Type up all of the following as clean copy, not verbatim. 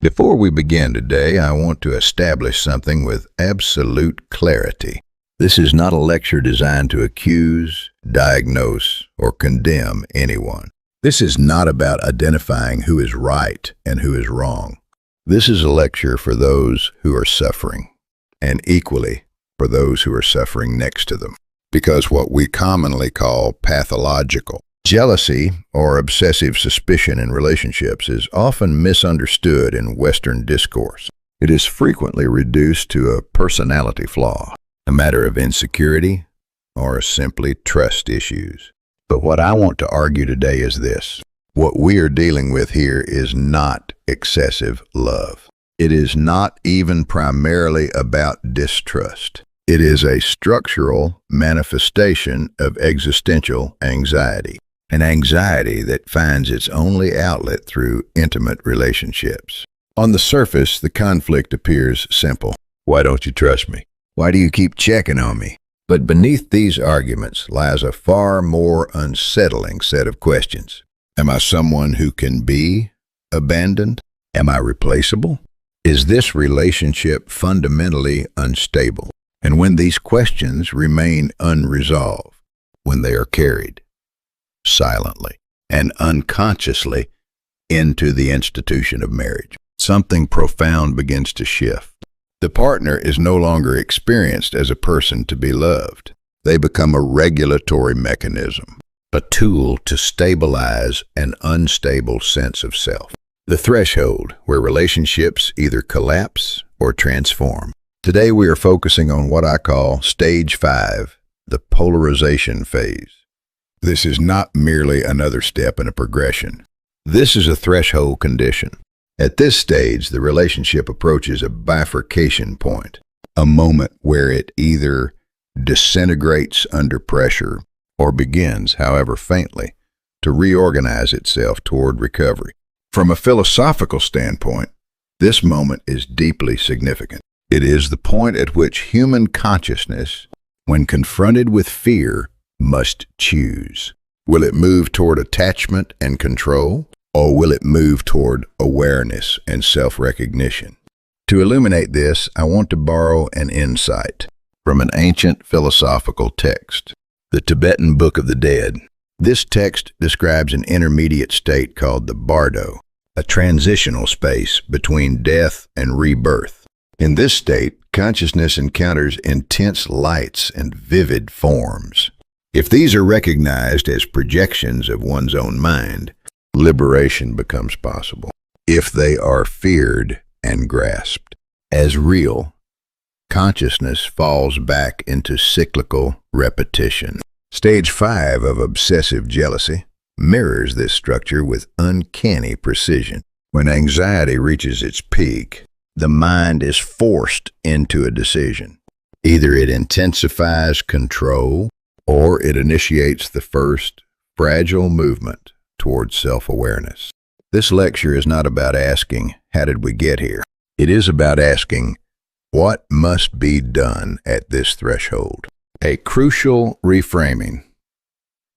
Before we begin today, I want to establish something with absolute clarity. This is not a lecture designed to accuse, diagnose, or condemn anyone. This is not about identifying who is right and who is wrong. This is a lecture for those who are suffering, and equally for those who are suffering next to them. Because what we commonly call pathological jealousy or obsessive suspicion in relationships is often misunderstood in Western discourse. It is frequently reduced to a personality flaw, a matter of insecurity, or simply trust issues. But what I want to argue today is this. What we are dealing with here is not excessive love. It is not even primarily about distrust. It is a structural manifestation of existential anxiety, an anxiety that finds its only outlet through intimate relationships. On the surface, the conflict appears simple. Why don't you trust me? Why do you keep checking on me? But beneath these arguments lies a far more unsettling set of questions. Am I someone who can be abandoned? Am I replaceable? Is this relationship fundamentally unstable? And when these questions remain unresolved, when they are carried silently and unconsciously into the institution of marriage, something profound begins to shift. The partner is no longer experienced as a person to be loved. They become a regulatory mechanism, a tool to stabilize an unstable sense of self. The threshold where relationships either collapse or transform. Today we are focusing on what I call Stage 5, the polarization phase. This is not merely another step in a progression. This is a threshold condition. At this stage, the relationship approaches a bifurcation point, a moment where it either disintegrates under pressure or begins, however faintly, to reorganize itself toward recovery. From a philosophical standpoint, this moment is deeply significant. It is the point at which human consciousness, when confronted with fear, must choose. Will it move toward attachment and control, or will it move toward awareness and self-recognition? To illuminate this, I want to borrow an insight from an ancient philosophical text, the Tibetan Book of the Dead. This text describes an intermediate state called the Bardo, a transitional space between death and rebirth. In this state, consciousness encounters intense lights and vivid forms. If these are recognized as projections of one's own mind, liberation becomes possible. If they are feared and grasped as real, consciousness falls back into cyclical repetition. Stage 5 of obsessive jealousy mirrors this structure with uncanny precision. When anxiety reaches its peak, the mind is forced into a decision. Either it intensifies control, or it initiates the first fragile movement towards self-awareness. This lecture is not about asking, how did we get here? It is about asking, what must be done at this threshold? A crucial reframing.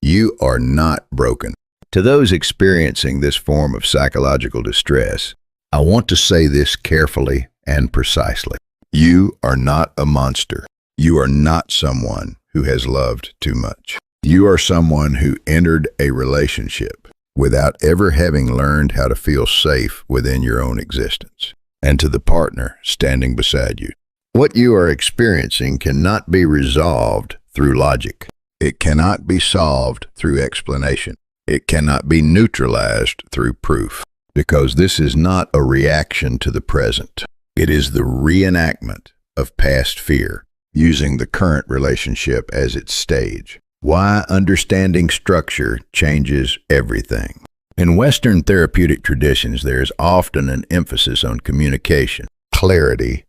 You are not broken. To those experiencing this form of psychological distress, I want to say this carefully and precisely. You are not a monster. You are not someone who has loved too much. You are someone who entered a relationship without ever having learned how to feel safe within your own existence. And to the partner standing beside you, what you are experiencing cannot be resolved through logic. It cannot be solved through explanation. It cannot be neutralized through proof, because this is not a reaction to the present. It is the reenactment of past fear, using the current relationship as its stage. Why understanding structure changes everything. In Western therapeutic traditions, there is often an emphasis on communication, clarity,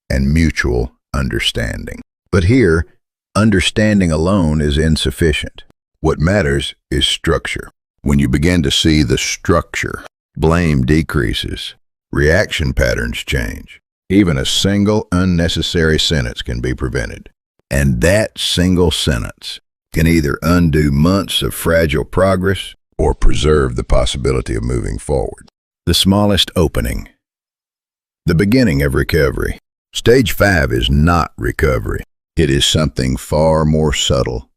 and mutual understanding. But here, understanding alone is insufficient. What matters is structure. When you begin to see the structure, blame decreases, reaction patterns change. Even a single unnecessary sentence can be prevented. And that single sentence can either undo months of fragile progress or preserve the possibility of moving forward. The smallest opening, the beginning of recovery. Stage 5 is not recovery. It is something far more subtle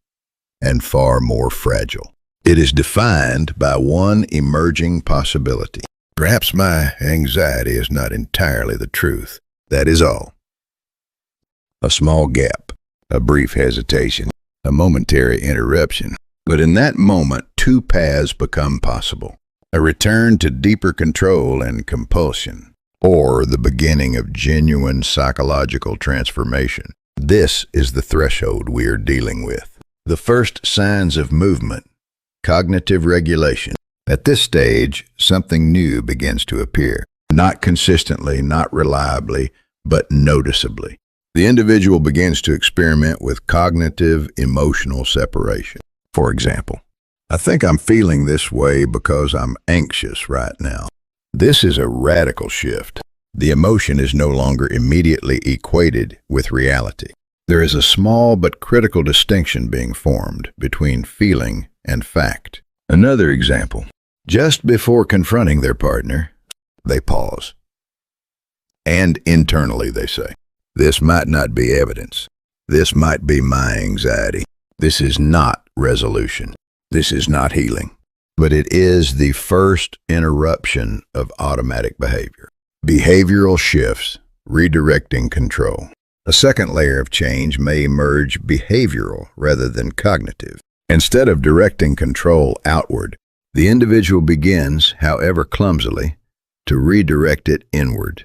and far more fragile. It is defined by one emerging possibility. Perhaps my anxiety is not entirely the truth. That is all. A small gap, a brief hesitation, a momentary interruption. But in that moment, two paths become possible. A return to deeper control and compulsion, or the beginning of genuine psychological transformation. This is the threshold we are dealing with. The first signs of movement, cognitive regulation. At this stage, something new begins to appear. Not consistently, not reliably, but noticeably. The individual begins to experiment with cognitive emotional separation. For example, I think I'm feeling this way because I'm anxious right now. This is a radical shift. The emotion is no longer immediately equated with reality. There is a small but critical distinction being formed between feeling and fact. Another example. Just before confronting their partner, they pause. And internally they say, "This might not be evidence. This might be my anxiety. This is not resolution. This is not healing." But it is the first interruption of automatic behavior. Behavioral shifts, redirecting control. A second layer of change may emerge behavioral rather than cognitive. Instead of directing control outward, the individual begins, however clumsily, to redirect it inward.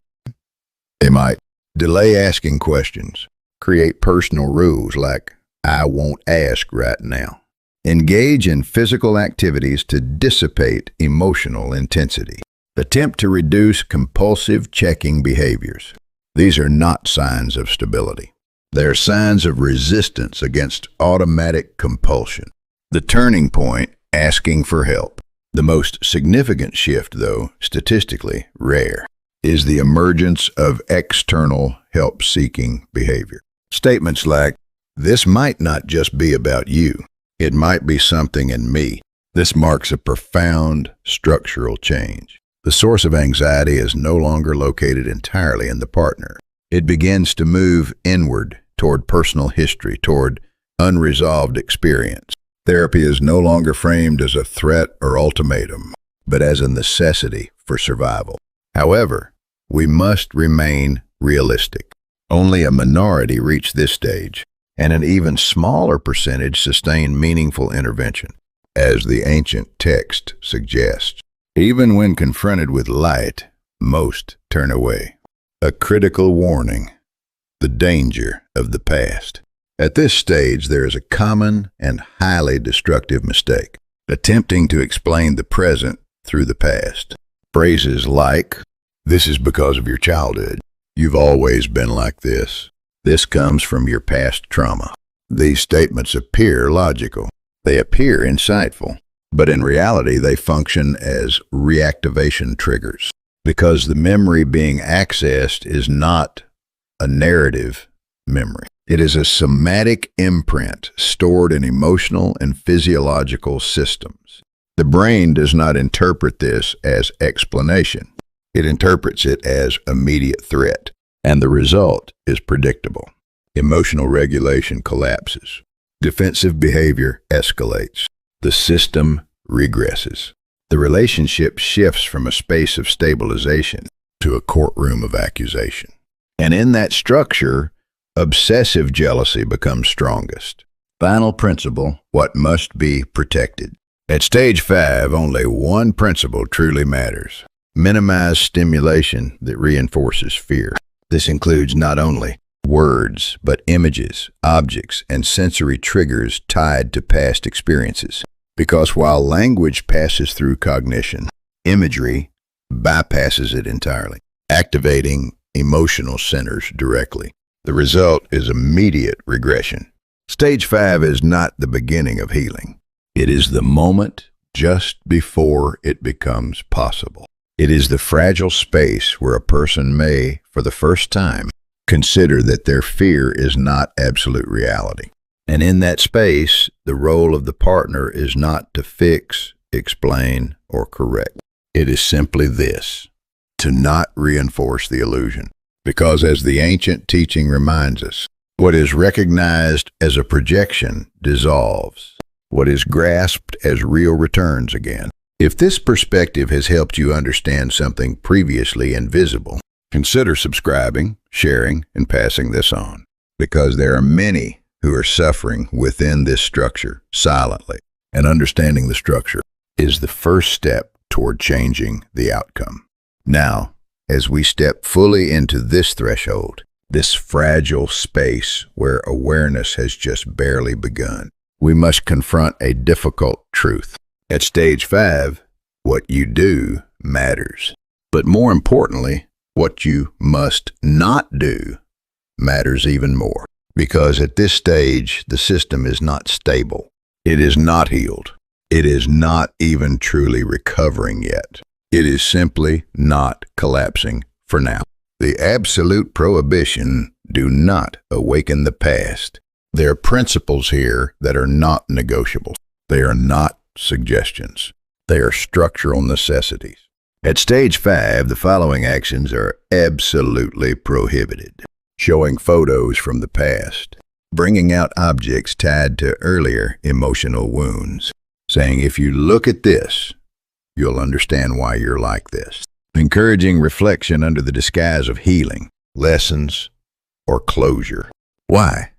They might delay asking questions, create personal rules like, "I won't ask right now." Engage in physical activities to dissipate emotional intensity. Attempt to reduce compulsive checking behaviors. These are not signs of stability. They are signs of resistance against automatic compulsion. The turning point, asking for help. The most significant shift, though statistically rare, is the emergence of external help-seeking behavior. Statements like, "This might not just be about you. It might be something in me." This marks a profound structural change. The source of anxiety is no longer located entirely in the partner. It begins to move inward toward personal history, toward unresolved experience. Therapy is no longer framed as a threat or ultimatum, but as a necessity for survival. However, we must remain realistic. Only a minority reach this stage, and an even smaller percentage sustain meaningful intervention, as the ancient text suggests. Even when confronted with light, most turn away. A critical warning: the danger of the past. At this stage, there is a common and highly destructive mistake: attempting to explain the present through the past. Phrases like, "This is because of your childhood. You've always been like this. This comes from your past trauma." These statements appear logical. They appear insightful. But in reality, they function as reactivation triggers, because the memory being accessed is not a narrative memory. It is a somatic imprint stored in emotional and physiological systems. The brain does not interpret this as explanation. It interprets it as immediate threat, and the result is predictable. Emotional regulation collapses. Defensive behavior escalates. The system regresses. The relationship shifts from a space of stabilization to a courtroom of accusation. And in that structure, obsessive jealousy becomes strongest. Final principle: what must be protected. At stage 5, only one principle truly matters: minimize stimulation that reinforces fear. This includes not only words, but images, objects, and sensory triggers tied to past experiences. Because while language passes through cognition, imagery bypasses it entirely, activating emotional centers directly. The result is immediate regression. Stage 5 is not the beginning of healing. It is the moment just before it becomes possible. It is the fragile space where a person may, for the first time, consider that their fear is not absolute reality. And in that space, the role of the partner is not to fix, explain, or correct. It is simply this: to not reinforce the illusion. Because as the ancient teaching reminds us, what is recognized as a projection dissolves. What is grasped as real returns again. If this perspective has helped you understand something previously invisible, consider subscribing, sharing, and passing this on. Because there are many who are suffering within this structure silently. And understanding the structure is the first step toward changing the outcome. Now, as we step fully into this threshold, this fragile space where awareness has just barely begun, we must confront a difficult truth. At stage 5, what you do matters. But more importantly, what you must not do matters even more. Because at this stage, the system is not stable. It is not healed. It is not even truly recovering yet. It is simply not collapsing for now. The absolute prohibition, do not awaken the past. There are principles here that are not negotiable. They are not suggestions. They are structural necessities. At stage 5, the following actions are absolutely prohibited. Showing photos from the past. Bringing out objects tied to earlier emotional wounds. Saying, if you look at this, you'll understand why you're like this. Encouraging reflection under the disguise of healing, lessons, or closure. Why?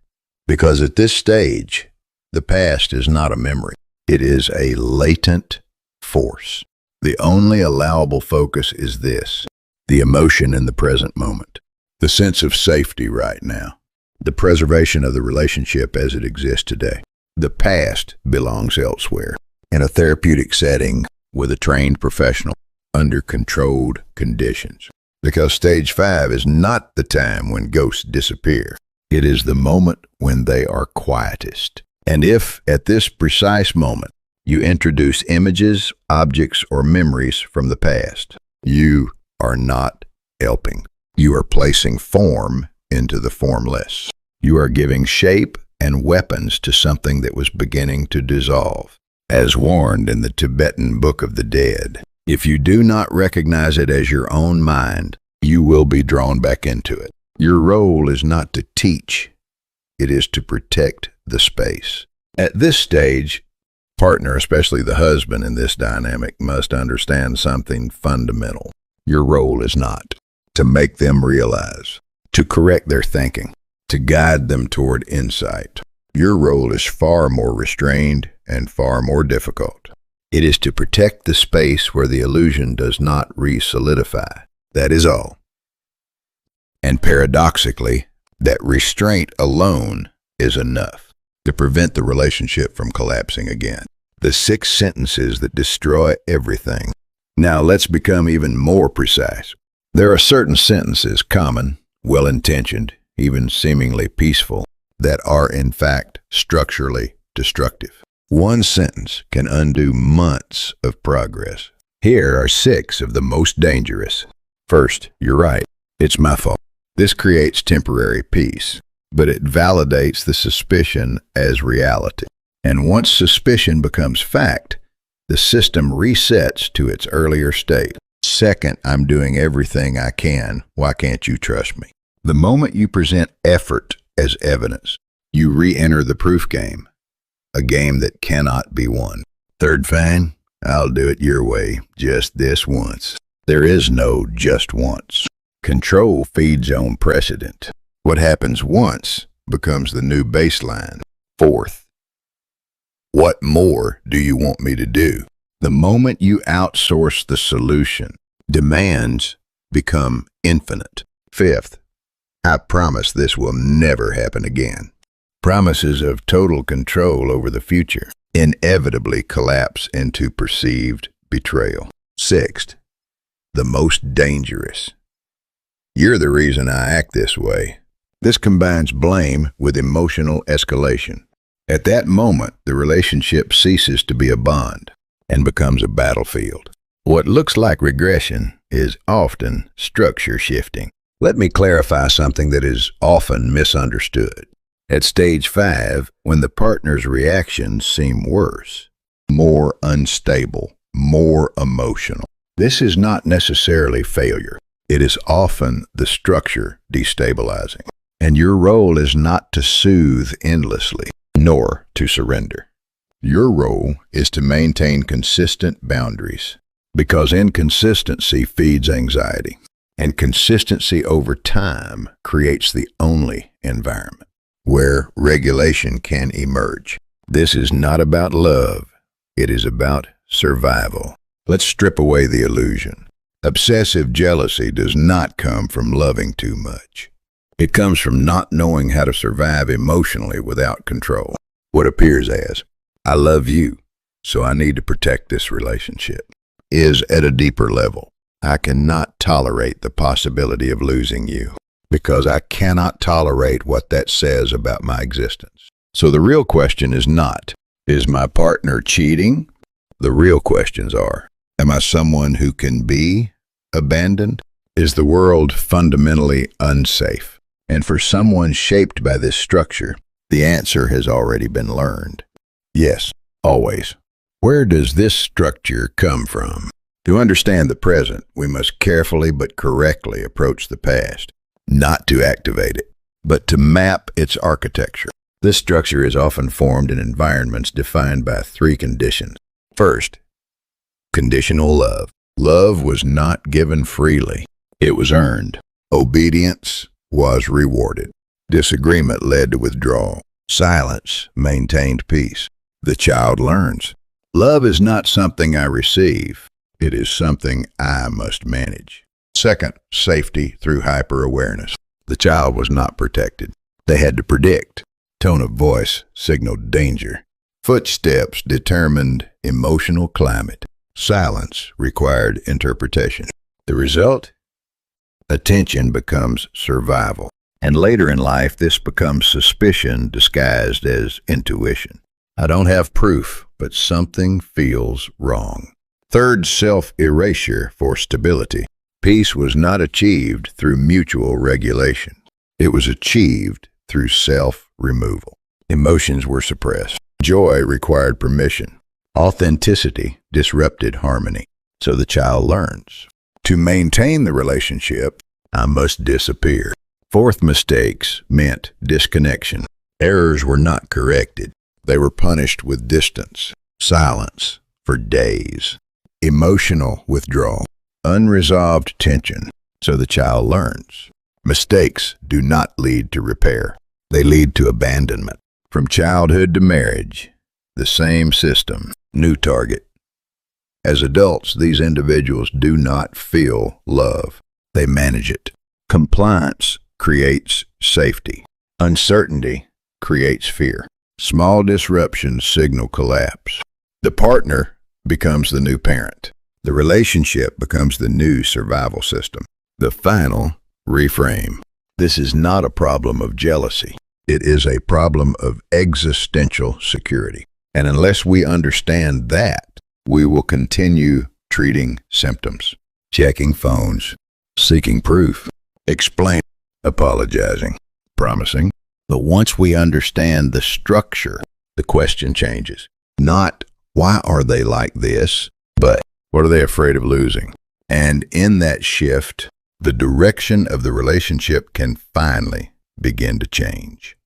Because at this stage, the past is not a memory. It is a latent force. The only allowable focus is this, the emotion in the present moment, the sense of safety right now, the preservation of the relationship as it exists today. The past belongs elsewhere, in a therapeutic setting with a trained professional, under controlled conditions. Because stage 5 is not the time when ghosts disappear. It is the moment when they are quietest. And if, at this precise moment, you introduce images, objects, or memories from the past, you are not helping. You are placing form into the formless. You are giving shape and weapons to something that was beginning to dissolve. As warned in the Tibetan Book of the Dead, if you do not recognize it as your own mind, you will be drawn back into it. Your role is not to teach. It is to protect the space. At this stage, partner, especially the husband in this dynamic, must understand something fundamental. Your role is not to make them realize, to correct their thinking, to guide them toward insight. Your role is far more restrained and far more difficult. It is to protect the space where the illusion does not re-solidify. That is all. And paradoxically, that restraint alone is enough to prevent the relationship from collapsing again. The 6 sentences that destroy everything. Now let's become even more precise. There are certain sentences, common, well-intentioned, even seemingly peaceful, that are in fact structurally destructive. One sentence can undo months of progress. Here are 6 of the most dangerous. First, you're right. It's my fault. This creates temporary peace, but it validates the suspicion as reality. And once suspicion becomes fact, the system resets to its earlier state. Second, I'm doing everything I can. Why can't you trust me? The moment you present effort as evidence, you re-enter the proof game, a game that cannot be won. Third, fine, I'll do it your way, just this once. There is no just once. Control feeds on precedent. What happens once becomes the new baseline. Fourth, what more do you want me to do? The moment you outsource the solution, demands become infinite. Fifth, I promise this will never happen again. Promises of total control over the future inevitably collapse into perceived betrayal. Sixth, the most dangerous. You're the reason I act this way. This combines blame with emotional escalation. At that moment, the relationship ceases to be a bond and becomes a battlefield. What looks like regression is often structure shifting. Let me clarify something that is often misunderstood. At stage 5, when the partner's reactions seem worse, more unstable, more emotional, This is not necessarily failure. It is often the structure destabilizing. And your role is not to soothe endlessly, nor to surrender. Your role is to maintain consistent boundaries, because inconsistency feeds anxiety, and consistency over time creates the only environment where regulation can emerge. This is not about love. It is about survival. Let's strip away the illusion. Obsessive jealousy does not come from loving too much. It comes from not knowing how to survive emotionally without control. What appears as, I love you, so I need to protect this relationship, is at a deeper level. I cannot tolerate the possibility of losing you, because I cannot tolerate what that says about my existence. So the real question is not, is my partner cheating? The real questions are, am I someone who can be abandoned? Is the world fundamentally unsafe? And for someone shaped by this structure, the answer has already been learned. Yes, always. Where does this structure come from? To understand the present, we must carefully but correctly approach the past, not to activate it, but to map its architecture. This structure is often formed in environments defined by three conditions. First, conditional love. Love was not given freely. It was earned. Obedience was rewarded. Disagreement led to withdrawal. Silence maintained peace. The child learns. Love is not something I receive. It is something I must manage. Second, safety through hyper-awareness. The child was not protected. They had to predict. Tone of voice signaled danger. Footsteps determined emotional climate. Silence required interpretation. The result? Attention becomes survival. And later in life, this becomes suspicion disguised as intuition. I don't have proof, but something feels wrong. Third, self-erasure for stability. Peace was not achieved through mutual regulation. It was achieved through self-removal. Emotions were suppressed. Joy required permission. Authenticity disrupted harmony. So the child learns. To maintain the relationship, I must disappear. Fourth, mistakes meant disconnection. Errors were not corrected. They were punished with distance, silence for days, emotional withdrawal, unresolved tension. So the child learns. Mistakes do not lead to repair. They lead to abandonment. From childhood to marriage, the same system, new target. As adults, these individuals do not feel love. They manage it. Compliance creates safety. Uncertainty creates fear. Small disruptions signal collapse. The partner becomes the new parent. The relationship becomes the new survival system. The final reframe. This is not a problem of jealousy. It is a problem of existential security. And unless we understand that, we will continue treating symptoms, checking phones, seeking proof, explaining, apologizing, promising. But once we understand the structure, the question changes. Not, why are they like this? But, what are they afraid of losing? And in that shift, the direction of the relationship can finally begin to change.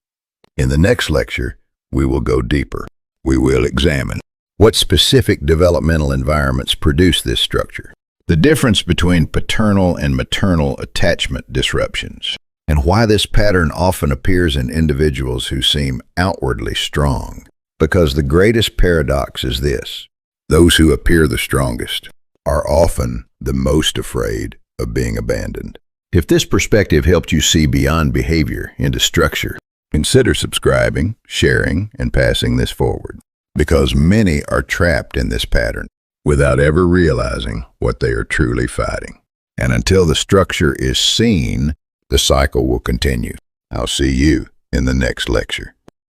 In the next lecture, we will go deeper. We will examine what specific developmental environments produce this structure, the difference between paternal and maternal attachment disruptions, and why this pattern often appears in individuals who seem outwardly strong. Because the greatest paradox is this: those who appear the strongest are often the most afraid of being abandoned. If this perspective helped you see beyond behavior into structure, consider subscribing, sharing, and passing this forward, because many are trapped in this pattern without ever realizing what they are truly fighting. And until the structure is seen, the cycle will continue. I'll see you in the next lecture.